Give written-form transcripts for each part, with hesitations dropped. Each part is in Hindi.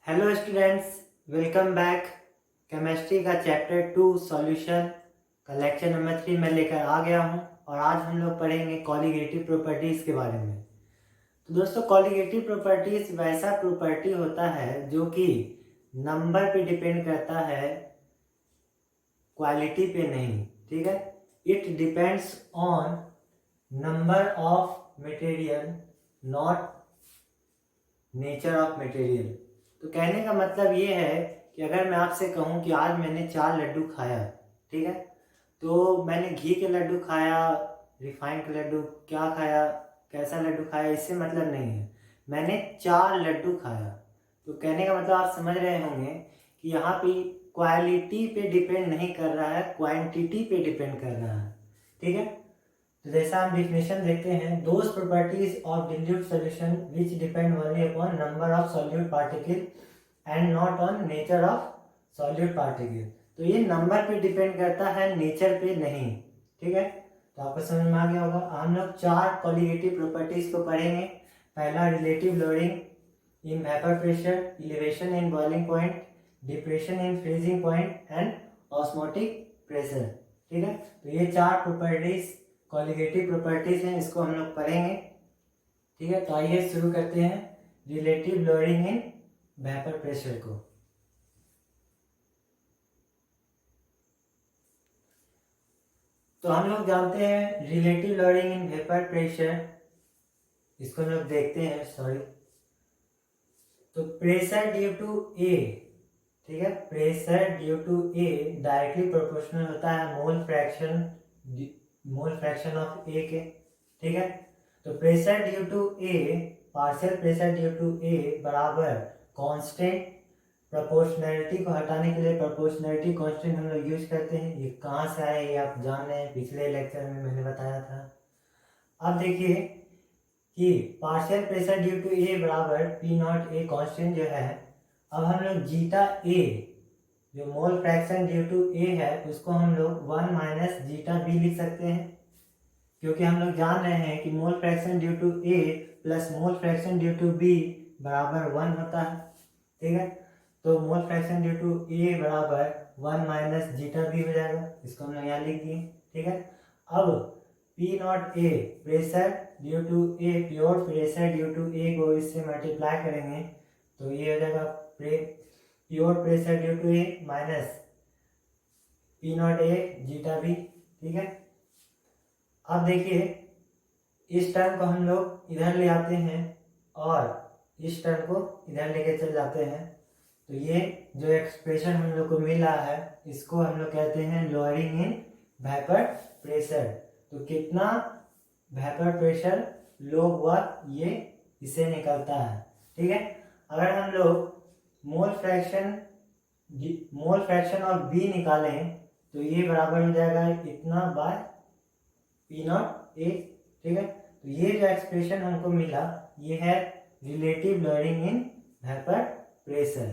Hello students, welcome back. Chemistry का चैप्टर 2 सॉल्यूशन का लेक्चर नंबर 3 मैं लेकर आ गया हूं और आज हम लोग पढ़ेंगे कॉलिगेटिव प्रॉपर्टीज़ के बारे में। तो दोस्तों, कॉलिगेटिव प्रॉपर्टीज़ वैसा प्रॉपर्टी होता है जो कि नंबर पे डिपेंड करता है, क्वालिटी पे नहीं। ठीक है, it depends on number of material, not nature of material. तो कहने का मतलब ये है कि अगर मैं आपसे कहूँ कि आज मैंने 4 लड्डू खाया, ठीक है, तो मैंने घी के लड्डू खाया, रिफाइंड के लड्डू, क्या खाया, कैसा लड्डू खाया, इससे मतलब नहीं है। मैंने 4 लड्डू खाया। तो कहने का मतलब आप समझ रहे होंगे कि यहाँ पे क्वालिटी पे डिपेंड नहीं कर रहा है, क्वांटिटी पे डिपेंड कर रहा है। ठीक है, तो जैसा हम डिफिनेशन देखते हैं, those properties of dilute solution which depend only upon number of solute particle and not on nature of solute particle. तो ये नंबर पे डिपेंड करता है, नेचर पे नहीं। ठीक है, तो आपको समझ में आ गया होगा। हम लोग 4 कॉलिगेटिव प्रॉपर्टीज को पढ़ेंगे। पहला, relative lowering in vapour pressure, elevation in boiling point, depression in freezing point and osmotic pressure. ठीक है, तो ये 4 प्रॉपर्टीज कॉलिगेटिव प्रॉपर्टीज हैं, इसको हम लोग पढ़ेंगे। ठीक है, तो आइए शुरू करते हैं relative lowering in vapour pressure को। तो हम लोग जानते हैं relative lowering in vapour pressure, इसको हम लोग देखते हैं। सॉरी, तो प्रेशर ड्यू टू ए, ठीक है, pressure due to A directly proportional होता है मोल फ्रैक्शन ऑफ ए के। ठीक है, तो pressure due to A, partial pressure due to A बराबर कांस्टेंट, प्रोपोर्शनैलिटी को हटाने के लिए प्रोपोर्शनैलिटी कांस्टेंट हम लोग यूज करते हैं। ये कहाँ से आया ये आप जान रहे हैं, पिछले लेक्चर में मैंने बताया था। अब देखिए कि partial pressure due to A बराबर पी नॉट ए कांस्टेंट जो है, अब हम लोग जीटा ए जो मोल फ्रैक्शन ड्यू टू ए है उसको हम लोग 1 माइनस जीटा बी लिख सकते हैं, क्योंकि हम लोग जान रहे हैं कि mole fraction due to A plus mole fraction due to B बराबर 1 होता है। ठीक है, तो mole fraction due to A बराबर 1 माइनस जीटा बी हो जाएगा, इसको हम लोग यहाँ लिख दिए। ठीक है, अब P naught A pressure due to A, pure pressure due to A को इससे मल्टीप्लाई करेंगे तो ये हो जाएगा pure pressure due to A minus P naught A zeta B. ठीक है, अब देखिए इस टर्म को हम लोग इधर ले आते हैं और इस टर्म को इधर लेके चल जाते हैं, तो ये जो एक्सप्रेशन हम लोग को मिल रहा है इसको हम लोग कहते हैं लोअरिंग इन वेपर प्रेशर। तो कितना वेपर प्रेशर लो हुआ ये इसे निकलता है। ठीक है, अगर हम लोग मोल फ्रैक्शन ऑफ बी निकालें तो ये बराबर हो जाएगा इतना बाय पी नॉट ए। ठीक है, तो ये जो एक्सप्रेशन हमको मिला ये है relative lowering in vapour pressure.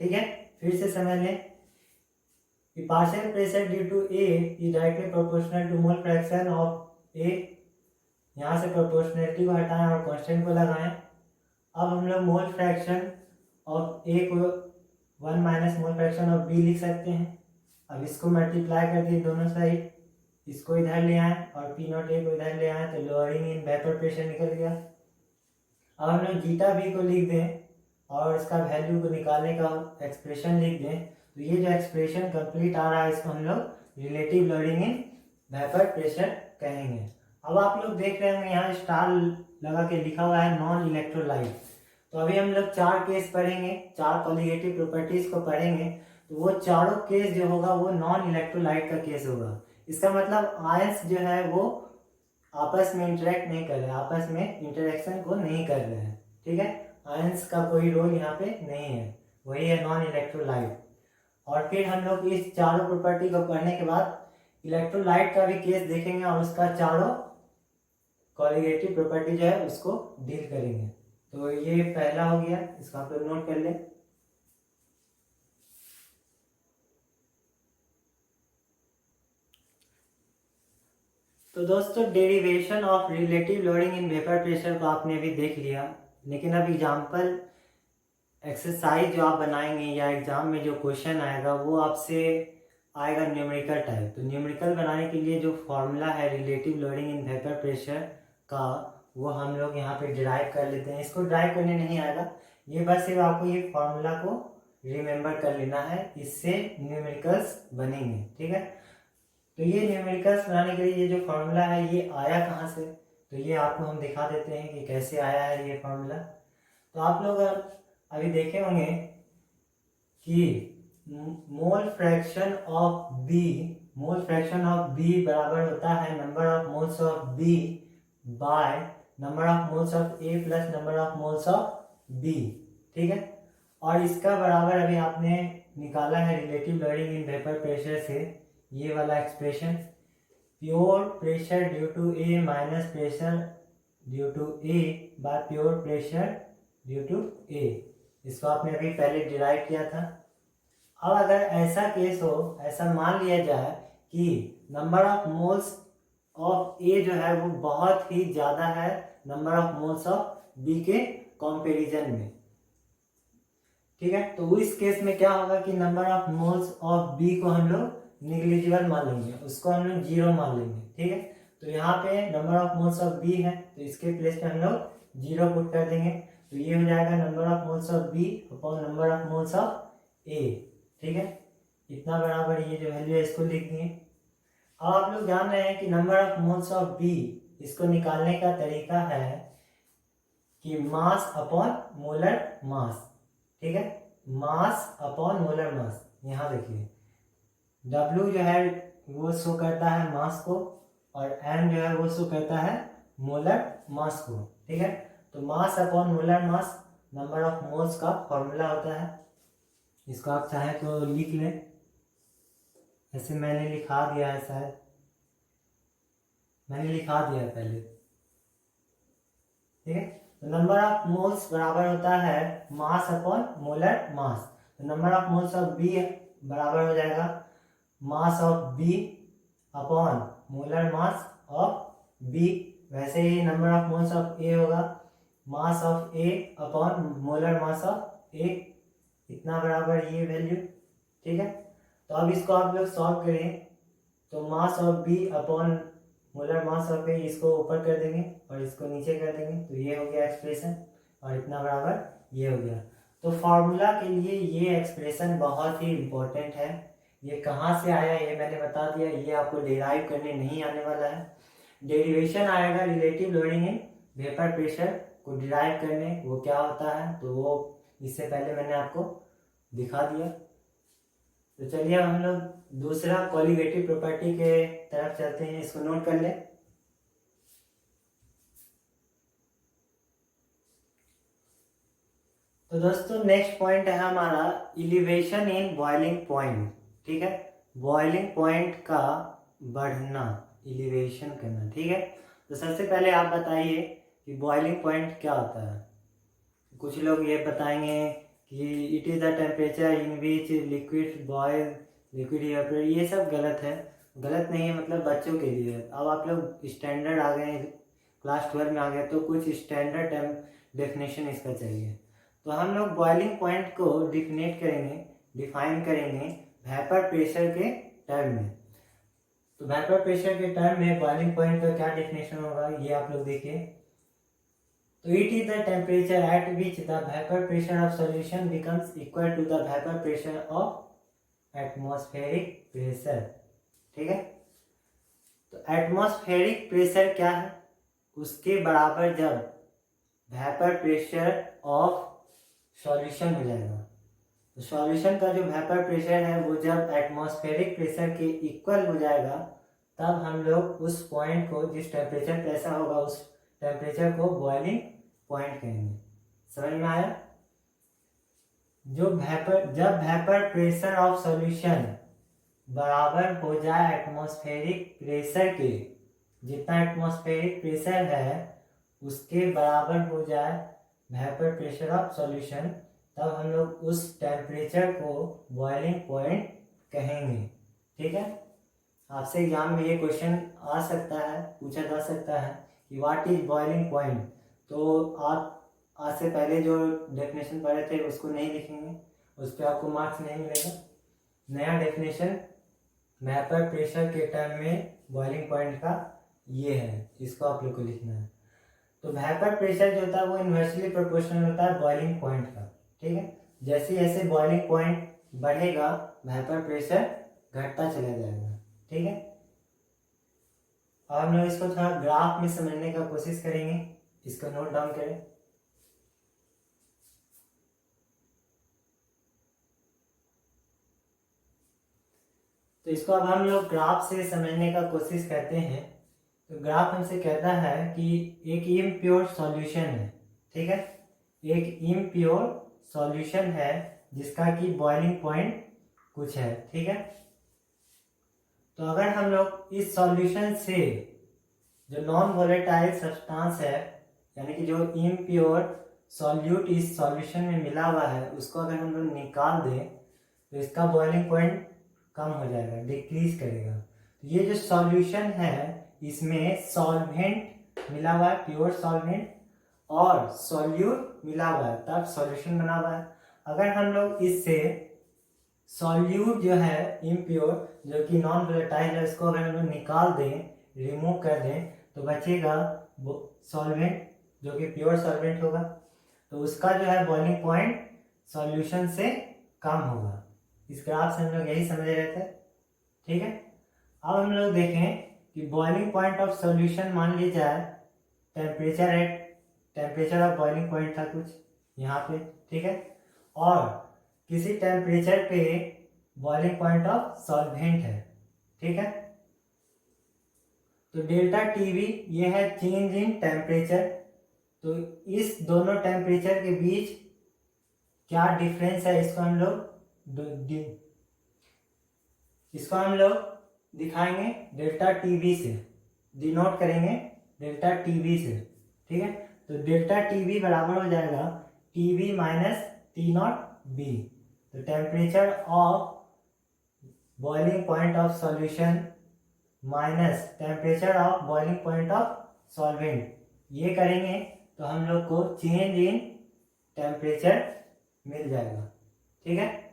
ठीक है, फिर से समझ लें कि partial pressure due to A is directly proportional to mole fraction of A. यहाँ से प्रोपोर्शनलिटी को हटाएं और कांस्टेंट को लगाएं। अब हम लोग मोल फ्रैक्शन ऑफ ए को 1 minus mole fraction of B लिख सकते हैं। अब इसको मल्टीप्लाई कर दिए दोनों साइड, इसको इधर ले आए और पी नॉट ए को इधर ले आए तो लोअरिंग इन वेपर प्रेशर निकल गया। अब हम लोग जीटा बी को लिख दें और इसका वैल्यू को निकालने का एक्सप्रेशन लिख दें, तो ये जो एक्सप्रेशन कंप्लीट आ रहा है इसको हम लोग relative lowering in vapour pressure कहेंगे। अब आप लोग देख रहे होंगे यहाँ स्टार लगा के लिखा हुआ है नॉन इलेक्ट्रोलाइट। तो अभी हम लोग 4 केस पढ़ेंगे, 4 कॉलिगेटिव प्रॉपर्टीज को पढ़ेंगे, तो वो चारों केस जो होगा वो नॉन इलेक्ट्रोलाइट का केस होगा। इसका मतलब आयंस जो है वो आपस में इंटरेक्ट नहीं कर रहे, आपस में इंटरेक्शन को नहीं कर रहे हैं। ठीक है, आयंस का कोई रोल यहाँ पे नहीं है, वही है नॉन इलेक्ट्रोलाइट। और फिर हम लोग इस चारों प्रॉपर्टी को पढ़ने के बाद इलेक्ट्रोलाइट का भी केस देखेंगे और उसका चारों कॉलिगेटिव प्रॉपर्टी जो है उसको डील करेंगे। तो ये पहला हो गया, इसको आप लोग नोट कर ले। तो दोस्तों, derivation of relative lowering in vapour pressure को आपने अभी देख लिया, लेकिन अब एग्जाम्पल एक्सरसाइज जो आप बनाएंगे या एग्जाम में जो क्वेश्चन आएगा वो आपसे आएगा न्यूमेरिकल टाइप। तो न्यूमेरिकल बनाने के लिए जो फॉर्मूला है relative lowering in vapour pressure का, वो हम लोग यहाँ पे डिराइव कर लेते हैं। इसको डिराइव करने नहीं आएगा, ये बस सिर्फ आपको ये फॉर्मूला को रिमेंबर कर लेना है, इससे न्यूमेरिकल्स बनेंगे। ठीक है, तो ये न्यूमेरिकल्स बनाने के लिए ये जो फॉर्मूला है ये आया कहाँ से, तो ये आपको हम दिखा देते हैं कि कैसे आया है ये फॉर्मूला। तो आप लोग अभी देखे होंगे कि मोल फ्रैक्शन ऑफ बी बराबर होता है number of moles of B by number of moles of A plus number of moles of B. ठीक है, और इसका बराबर अभी आपने निकाला है relative lowering in vapour pressure से, ये वाला expression pure pressure due to A minus pressure due to A by pure pressure due to A. इसको आपने अभी पहले डिराइव किया था। अब अगर ऐसा केस हो, ऐसा मान लिया जाए कि number of moles of A जो है वो बहुत ही ज़्यादा है number of moles of B के कंपैरिजन में। ठीक है, तो इस केस में क्या होगा कि number of moles of B को हम लोग निग्लिजिबल मान लेंगे, उसको हम लोग 0 मान लेंगे। ठीक है, तो यहाँ पे number of moles of B है तो इसके प्लेस पे हम लोग 0 पुट कर देंगे, तो ये हो जाएगा number of moles of B upon number of moles of A. ठीक है, इतना बराबर ये जो वैल्यू है इसको लिख दिए। अब आप लोग जान रहे हैं कि number of moles of B, इसको निकालने का तरीका है कि मास अपॉन मोलर मास। ठीक है, मास अपॉन मोलर मास। यहाँ देखिए W जो है वो शो करता है मास को और M जो है वो शो करता है मोलर मास को। ठीक है, तो mass upon molar mass number of moles का फॉर्मूला होता है। इसको आप चाहें तो लिख लें, ऐसे मैंने लिखा दिया है, शायद मैंने लिखा दिया है पहले। ठीक है, तो नंबर ऑफ मोल्स बराबर होता है मास अपॉन मोलर मास। तो number of moles of B बराबर हो जाएगा mass of B upon molar mass of B. वैसे ही number of moles of A होगा mass of A upon molar mass of A, इतना बराबर ये वैल्यू। ठीक है, तो अब इसको आप लोग सॉल्व करें तो mass of B upon molar mass of A, इसको ऊपर कर देंगे और इसको नीचे कर देंगे, तो ये हो गया एक्सप्रेशन और इतना बराबर ये हो गया। तो फॉर्मूला के लिए ये एक्सप्रेशन बहुत ही इम्पोर्टेंट है। ये कहाँ से आया ये मैंने बता दिया, ये आपको डिराइव करने नहीं आने वाला है। डेरिवेशन आएगा relative lowering in vapour pressure को डिराइव करने, वो क्या होता है तो वो इससे पहले मैंने आपको दिखा दिया। तो चलिए अब हम लोग दूसरा कोलिगेटिव प्रॉपर्टी के तरफ चलते हैं, इसको नोट कर ले। तो दोस्तों नेक्स्ट पॉइंट है हमारा इलिवेशन इन बॉइलिंग पॉइंट। ठीक है, बॉइलिंग पॉइंट का बढ़ना, इलिवेशन करना। ठीक है, तो सबसे पहले आप बताइए कि बॉइलिंग पॉइंट क्या होता है। कुछ लोग ये बताएंगे कि it is the temperature in which liquid boil liquid evaporate. ये सब गलत है, गलत नहीं है, मतलब बच्चों के लिए। अब आप लोग स्टैंडर्ड आ गए, क्लास 12 में आ गए, तो कुछ स्टैंडर्ड डेफिनेशन इसका चाहिए। तो हम लोग बॉइलिंग पॉइंट को डिफाइन करेंगे वेपर प्रेशर के टर्म में। तो वेपर प्रेशर के टर्म में बॉइलिंग पॉइंट का क्या डेफिनेशन होगा ये आप लोग देखिए। तो it is the temperature at which the vapor pressure of solution becomes equal to the vapor pressure of atmospheric pressure। ठीक है, तो एटमॉस्फेरिक प्रेशर क्या है, उसके बराबर जब वेपर प्रेशर ऑफ सॉल्यूशन हो जाएगा। तो सॉल्यूशन का जो वेपर प्रेशर है वो जब एटमॉस्फेरिक प्रेशर के इक्वल हो जाएगा, तब हम लोग उस पॉइंट को, जिस टेम्परेचर पे ऐसा होगा उस टेम्परेचर को बॉइलिंग पॉइंट कहेंगे। समझ में आया? जब वेपर प्रेशर ऑफ सॉल्यूशन बराबर हो जाए एटमॉस्फेरिक प्रेशर के, जितना एटमॉस्फेरिक प्रेशर है उसके बराबर हो जाए वेपर प्रेशर ऑफ सॉल्यूशन, तब हम लोग उस टेम्परेचर को बॉइलिंग पॉइंट कहेंगे। ठीक है, आपसे एग्जाम में ये क्वेश्चन आ सकता है, पूछा जा सकता है कि व्हाट इज बॉइलिंग पॉइंट। तो आप आज से पहले जो डेफिनेशन पढ़े थे उसको नहीं लिखेंगे, उस पर आपको मार्क्स नहीं मिलेगा। नया डेफिनेशन वेपर प्रेशर के टर्म में बॉइलिंग पॉइंट का ये है, इसको आप लोग को लिखना है। तो वेपर प्रेशर जो होता है वो इन्वर्सली प्रोपोर्शनल होता है बॉइलिंग पॉइंट का, ठीक है। जैसे जैसे बॉइलिंग पॉइंट बढ़ेगा वेपर प्रेशर घटता चला जाएगा, ठीक है। और हम लोग इसको थोड़ा ग्राफ में समझने का कोशिश करेंगे, इसको नोट डाउन करें। तो इसको अब हम लोग ग्राफ से समझने का कोशिश करते हैं। तो ग्राफ हमसे कहता है कि एक इम्प्योर सॉल्यूशन है, ठीक है। एक इम्प्योर सॉल्यूशन है जिसका कि बॉइलिंग पॉइंट कुछ है, ठीक है। तो अगर हम लोग इस सॉल्यूशन से जो नॉन वोलेटाइल सब्सटेंस है, यानी कि जो इम्प्योर सॉल्यूट इस सॉल्यूशन में मिला हुआ है, उसको अगर हम लोग निकाल दें तो इसका बॉइलिंग पॉइंट कम हो जाएगा, डिक्रीज करेगा। तो ये जो सॉल्यूशन है इसमें सॉल्वेंट मिला हुआ है, प्योर सॉल्वेंट, और सॉल्यूट मिला हुआ है, तब सॉल्यूशन बना हुआ है। अगर हम लोग इससे सॉल्यूट जो है इम्प्योर, जो कि नॉन वोलेटाइल है, उसको अगर हम लोग निकाल दें, रिमूव कर दें, तो बचेगा सॉल्वेंट जो कि प्योर सॉल्वेंट होगा। तो उसका जो है बॉइलिंग पॉइंट सॉल्यूशन से कम होगा। इस ग्राफ से हम लोग यही समझ रहे थे, ठीक है। अब हम लोग देखें कि बॉइलिंग पॉइंट ऑफ सॉल्यूशन मान लीजिए जाए टेम्परेचर ऑफ बॉइलिंग पॉइंट था कुछ यहाँ पे, ठीक है। और किसी टेम्परेचर पे बॉइलिंग पॉइंट ऑफ सॉल्वेंट है, ठीक है। तो डेल्टा टीवी ये है चेंज इन टेम्परेचर। तो इस दोनों टेम्परेचर के बीच क्या डिफरेंस है, इसको हम लोग दिखाएंगे डेल्टा टीवी से, डिनोट करेंगे डेल्टा टीवी से, ठीक है। तो डेल्टा टीवी बराबर हो जाएगा TV minus T naught B. तो temperature of boiling point of solution minus temperature of boiling point of solvent, ये करेंगे तो हम लोग को चेंज इन टेम्परेचर मिल जाएगा, ठीक है।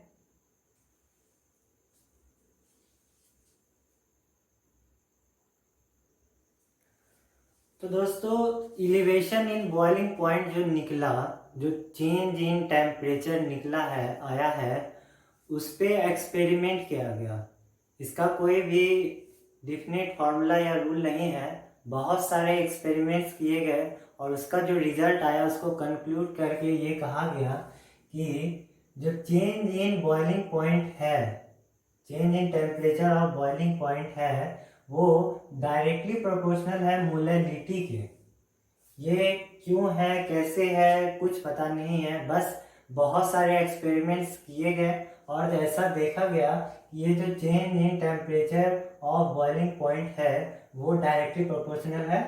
तो दोस्तों इलिवेशन इन बॉइलिंग पॉइंट जो निकला, जो चेंज इन टेम्परेचर निकला है, आया है, उस पे एक्सपेरिमेंट किया गया। इसका कोई भी डिफिनेट फार्मूला या रूल नहीं है, बहुत सारे एक्सपेरिमेंट्स किए गए और उसका जो रिजल्ट आया उसको कंक्लूड करके ये कहा गया कि जो चेंज इन बॉइलिंग पॉइंट है, change in temperature of boiling point है, वो डायरेक्टली प्रोपोर्शनल है मोलैलिटी के। ये क्यों है, कैसे है, कुछ पता नहीं है, बस बहुत सारे एक्सपेरिमेंट्स किए गए और ऐसा देखा गया कि ये जो change in temperature of boiling point है वो डायरेक्टली प्रोपोर्शनल है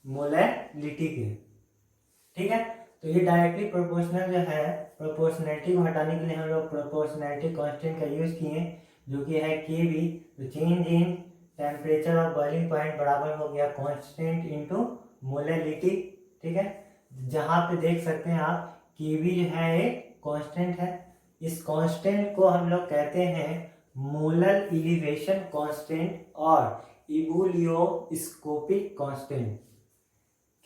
मोलैलिटी के, ठीक है। तो ये डायरेक्टली प्रोपोर्शनल जो है, प्रोपोर्शनैलिटी को हटाने के लिए हम लोग प्रोपोर्शनैलिटी कांस्टेंट का यूज किए, जो कि है के बी। तो change in temperature of boiling point बराबर हो गया कांस्टेंट इनटू मोलैलिटी, ठीक है। जहाँ पे देख सकते हैं आप के बी जो है एक कांस्टेंट है। इस कांस्टेंट को हम लोग कहते हैं मोलर इलिवेशन कांस्टेंट और इबुलियोस्कोपिक कांस्टेंट।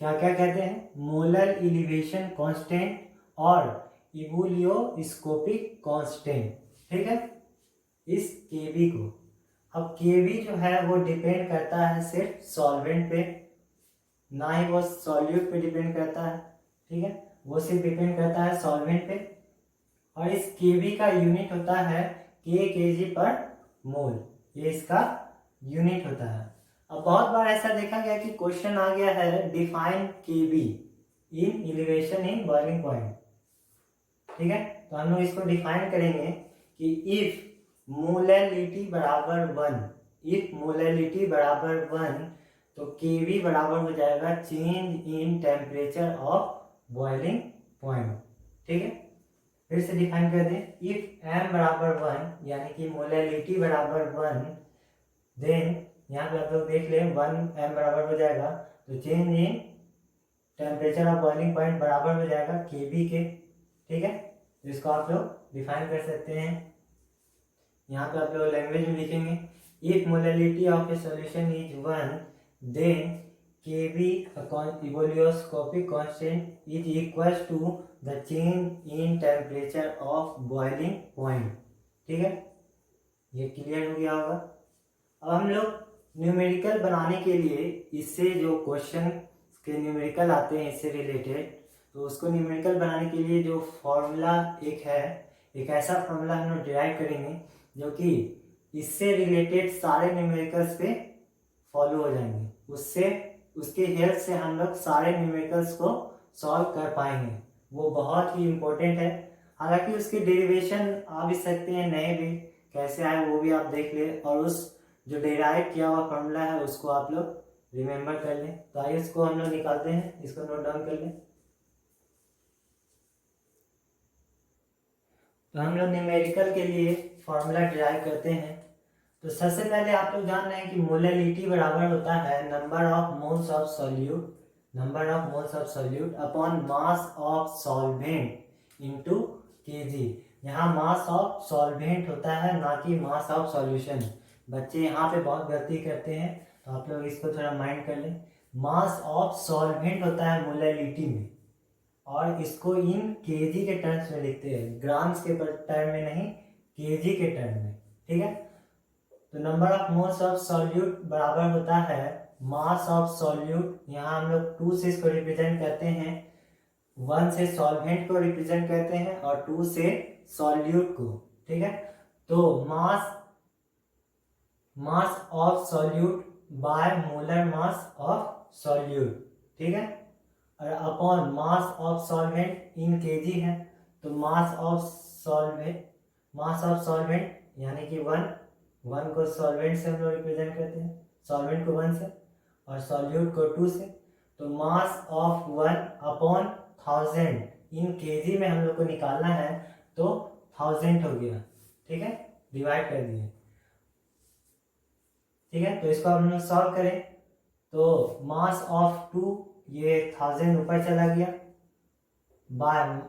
क्या क्या कहते हैं, मोलर इलिवेशन कांस्टेंट और इबुलियोस्कोपिक कांस्टेंट, ठीक है। इस केबी को, अब केबी जो है वो डिपेंड करता है सिर्फ सॉल्वेंट पे, ना ही वो सॉल्यूट पे डिपेंड करता है, ठीक है। वो सिर्फ डिपेंड करता है सॉल्वेंट पे। और इस केबी का यूनिट होता है केजी पर मोल, ये इसका यूनिट होता है। अब बहुत बार ऐसा देखा गया कि क्वेश्चन आ गया है define KB in elevation in boiling point, ठीक है। तो हम लोग इसको डिफाइन करेंगे कि इफ मोलैलिटी बराबर 1, इफ मोलैलिटी बराबर 1 तो केवी बराबर हो जाएगा change in temperature of boiling point, ठीक है। फिर से डिफाइन कर दें, इफ m बराबर 1 यानी कि मोलैलिटी बराबर 1, देन यहाँ पे आप लोग देख लें 1 m बराबर हो जाएगा, तो change in temperature of boiling point बराबर हो जाएगा Kb के, ठीक है। तो इसको आप लोग डिफाइन कर सकते हैं। यहाँ पे आप लोग लैंग्वेज में लिखेंगे, if molality of a solution is 1 then Kb evoluoscopic constant is equals to the change in temperature of boiling point, ठीक है। ये क्लियर हो गया होगा। अब हम लोग न्यूमेरिकल बनाने के लिए, इससे जो क्वेश्चन के न्यूमेरिकल आते हैं इससे रिलेटेड, तो उसको न्यूमेरिकल बनाने के लिए जो फॉर्मूला एक है, एक ऐसा फॉर्मूला हम लोग डिराइव करेंगे जो कि इससे रिलेटेड सारे न्यूमेरिकल्स पे फॉलो हो जाएंगे। उससे उसके हेल्प से हम लोग सारे न्यूमेरिकल्स को सॉल्व कर पाएंगे। वो बहुत ही इम्पोर्टेंट है। हालांकि उसके डेरिवेशन आ भी सकते हैं, नए भी कैसे आए वो भी आप देख ले, और उस जो डिराइव किया हुआ फॉर्मूला है उसको आप लोग रिमेंबर कर लें। तो आइए इसको हम लोग निकालते हैं, इसको नोट डाउन कर लें। तो हम लोग न्यूमेरिकल के लिए फॉर्मूला डिराइव करते हैं। तो सबसे पहले आप लोग जान रहे हैं कि मोलैलिटी बराबर होता है number of moles of solute upon mass of solvent into KG. यहाँ मास ऑफ सॉल्वेंट होता है, ना कि मास ऑफ सॉल्यूशन। बच्चे यहाँ पे बहुत गलती करते हैं, तो आप लोग इसको थोड़ा माइंड कर लें। मास ऑफ सॉल्वेंट होता है मोलैलिटी में, और इसको इन केजी के टर्म्स में लिखते हैं, ग्राम्स के टर्म में नहीं, केजी के टर्म में, ठीक है। तो number of moles of solute बराबर होता है मास ऑफ सॉल्यूट, यहाँ हम लोग 2 से इसको रिप्रेजेंट करते हैं, 1 से सॉल्वेंट को रिप्रेजेंट करते हैं और 2 से सॉल्यूट को, ठीक है। तो mass of solute by molar mass of solute, ठीक है, और upon mass of solvent in KG है। तो मास ऑफ सॉल्वेंट यानी कि 1 को सॉल्वेंट से हम लोग रिप्रेजेंट करते हैं, सॉल्वेंट को 1 से और सॉल्यूट को 2 से। तो mass of 1 upon 1000 in KG में हम लोग को निकालना है, तो 1000 हो गया, ठीक है, डिवाइड कर दिए, ठीक है। तो इसको हम लोग सॉल्व करें, तो मास ऑफ 2 ये 1000 ऊपर चला गया, by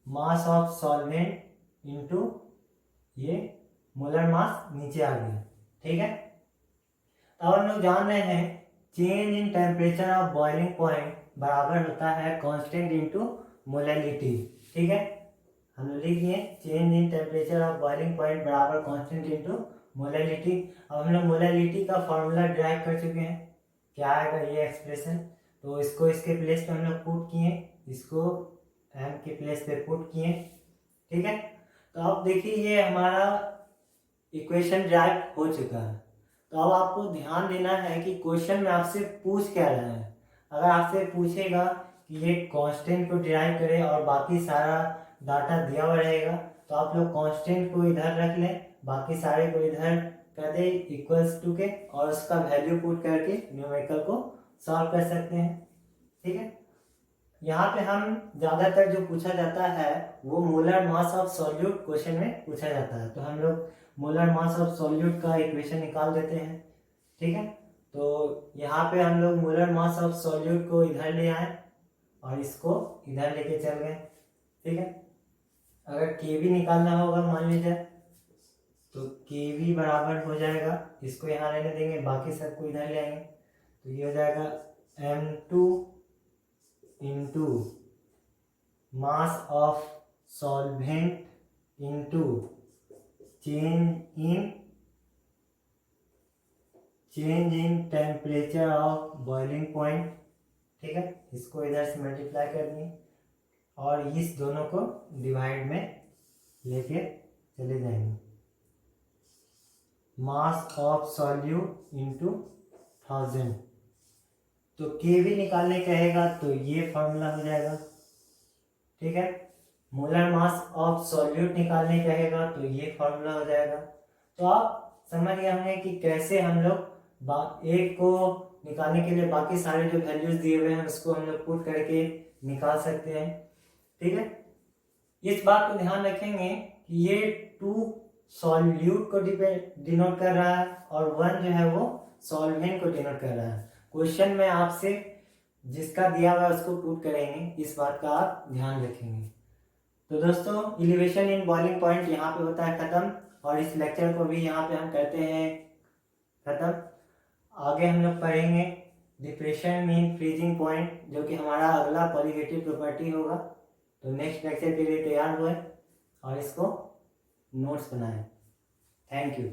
mass of solvent into ये मोलर मास नीचे आ गया, ठीक है। अब हम लोग जान रहे हैं change in temperature of boiling point बराबर होता है कांस्टेंट इनटू मोलैलिटी, ठीक है। हम लोग लिख दिए change in temperature of boiling point बराबर कांस्टेंट इनटू मोलैलिटी। अब हम लोग मोलैलिटी का फॉर्मूला डिराइव कर चुके हैं, क्या आएगा ये एक्सप्रेशन। तो इसको इसके प्लेस पे हम लोग पुट किए, इसको एम के प्लेस पे पुट किए, ठीक है। तो अब देखिए ये हमारा इक्वेशन डिराइव हो चुका है। तो अब आपको ध्यान देना है कि क्वेश्चन में आपसे पूछ क्या रहा है। अगर आपसे पूछेगा कि ये कांस्टेंट को डिराइव करें और बाकी सारा डाटा दिया हुआ रहेगा, तो आप लोग कांस्टेंट को इधर रख लें, बाकी सारे को इधर कर दे इक्वल्स टू के, और उसका वैल्यू पुट करके न्यूमेरिकल को सॉल्व कर सकते हैं, ठीक है। यहाँ पे हम ज़्यादातर जो पूछा जाता है वो molar mass of solute question में पूछा जाता है। तो हम लोग मोलर मास ऑफ सॉल्यूट का इक्वेशन निकाल देते हैं, ठीक है। तो यहाँ पे हम लोग मोलर मास ऑफ सॉल्यूट को इधर ले आए और इसको इधर लेके चल गए, ठीक है। अगर केवी निकालना होगा मान लीजिए, तो केवी बराबर हो जाएगा, इसको यहाँ रहने देंगे, बाकी सबको इधर ले आएंगे, तो ये हो जाएगा m2 into mass of solvent into change in temperature of boiling point, ठीक है। इसको इधर से मल्टीप्लाई कर दिए और इस दोनों को डिवाइड में लेके चले जाएंगे, मास ऑफ सॉल्यूट इंटू 1000। तो केवी निकालने कहेगा तो ये फॉर्मूला हो जाएगा, ठीक है। मोलर मास ऑफ सॉल्यूट निकालने कहेगा तो ये फॉर्मूला हो जाएगा। तो आप समझ गए होंगे कि कैसे हम लोग एक को निकालने के लिए बाकी सारे जो वैल्यूज दिए हुए हैं उसको हम लोग पुट करके निकाल सकते हैं, ठीक है। इस बात को ध्यान रखेंगे कि ये 2 सॉल्यूट को डिनोट कर रहा है और 1 जो है वो सॉल्वेंट को डिनोट कर रहा है। क्वेश्चन में आपसे जिसका दिया हुआ है उसको पुट करेंगे, इस बात का आप ध्यान रखेंगे। तो दोस्तों एलिवेशन इन बॉइलिंग पॉइंट यहाँ पे होता है ख़त्म, और इस लेक्चर को भी यहाँ पे हम करते हैं ख़त्म। आगे हम लोग पढ़ेंगे डिप्रेशन मीन फ्रीजिंग पॉइंट, जो कि हमारा अगला पॉलीगेटिव प्रॉपर्टी होगा। तो नेक्स्ट लेक्चर के लिए तैयार हुए और इसको नोट्स बनाएं। Thank you.